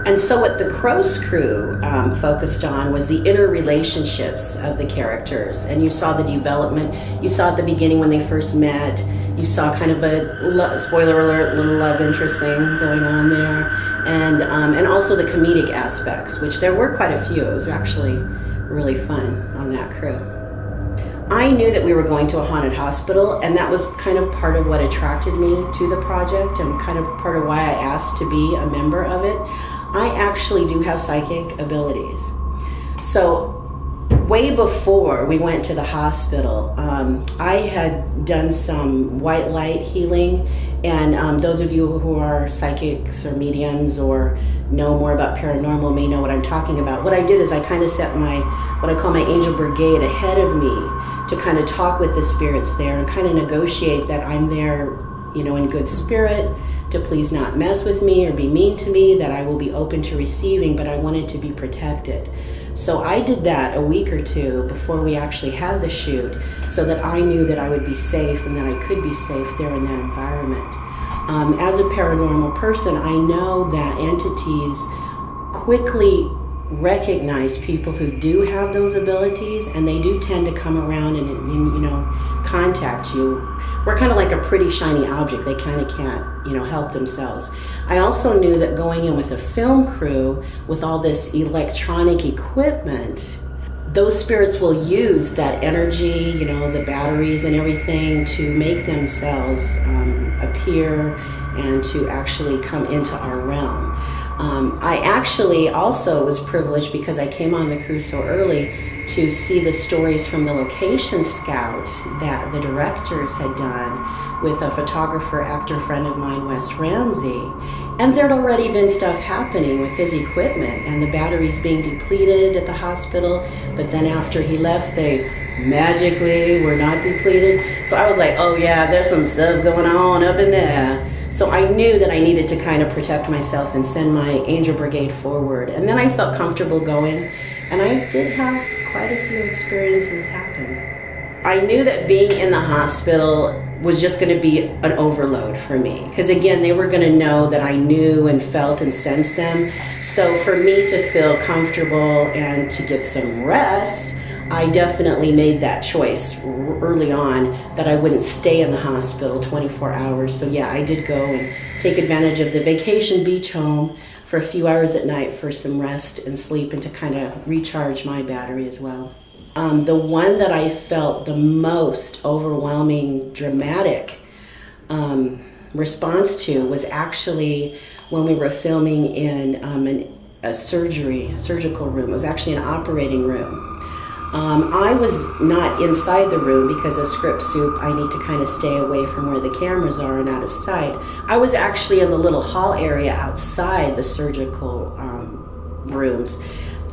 And so what the Crow's crew focused on was the inner relationships of the characters. And you saw the development. You saw at the beginning when they first met. You saw kind of a, spoiler alert, little love interest thing going on there. And also the comedic aspects, which there were quite a few. It was actually really fun on that crew. I knew that we were going to a haunted hospital, and that was kind of part of what attracted me to the project and kind of part of why I asked to be a member of it. I actually do have psychic abilities. So way before we went to the hospital, I had done some white light healing, and those of you who are psychics or mediums or know more about paranormal may know what I'm talking about. What I did is I kind of set what I call my angel brigade ahead of me to kind of talk with the spirits there and kind of negotiate that I'm there, in good spirit, to please not mess with me or be mean to me, that I will be open to receiving, but I wanted to be protected. So I did that a week or two before we actually had the shoot, so that I knew that I would be safe and that I could be safe there in that environment. As a paranormal person, I know that entities quickly recognize people who do have those abilities, and they do tend to come around and contact you. We're kind of like a pretty shiny object. They kind of can't help themselves. I also knew that going in with a film crew with all this electronic equipment, those spirits will use that energy, the batteries and everything, to make themselves appear and to actually come into our realm. I actually also was privileged, because I came on the crew so early, to see the stories from the location scout that the directors had done with a photographer, actor friend of mine, Wes Ramsey. And there'd already been stuff happening with his equipment and the batteries being depleted at the hospital. But then after he left, they magically were not depleted. So I was like, oh yeah, there's some stuff going on up in there. So I knew that I needed to kind of protect myself and send my angel brigade forward. And then I felt comfortable going, and I did have quite a few experiences happen. I knew that being in the hospital was just going to be an overload for me, because again, they were going to know that I knew and felt and sensed them. So for me to feel comfortable and to get some rest, I definitely made that choice early on that I wouldn't stay in the hospital 24 hours. So yeah, I did go and take advantage of the vacation beach home for a few hours at night for some rest and sleep, and to kind of recharge my battery as well. The one that I felt the most overwhelming, dramatic response to was actually when we were filming in a surgical room. It was actually an operating room. I was not inside the room because of script soup. I need to kind of stay away from where the cameras are and out of sight. I was actually in the little hall area outside the surgical rooms.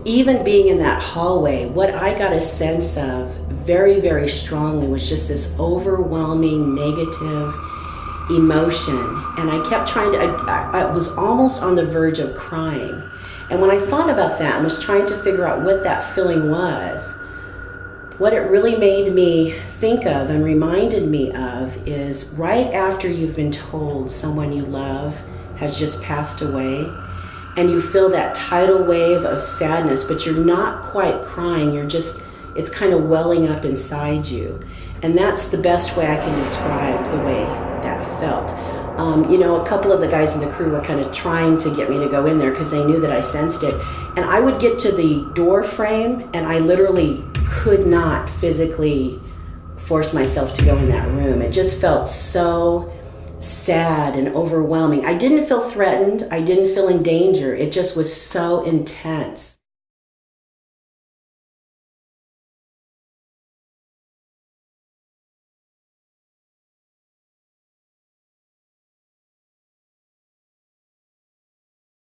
Even being in that hallway, what I got a sense of very, very strongly was just this overwhelming negative emotion. And I kept trying to, I was almost on the verge of crying. And when I thought about that and was trying to figure out what that feeling was, what it really made me think of and reminded me of is right after you've been told someone you love has just passed away, and you feel that tidal wave of sadness, but you're not quite crying, it's kind of welling up inside you. And that's the best way I can describe the way that felt. A couple of the guys in the crew were kind of trying to get me to go in there because they knew that I sensed it. And I would get to the door frame, and I literally could not physically force myself to go in that room. It just felt so sad and overwhelming. I didn't feel threatened. I didn't feel in danger. It just was so intense.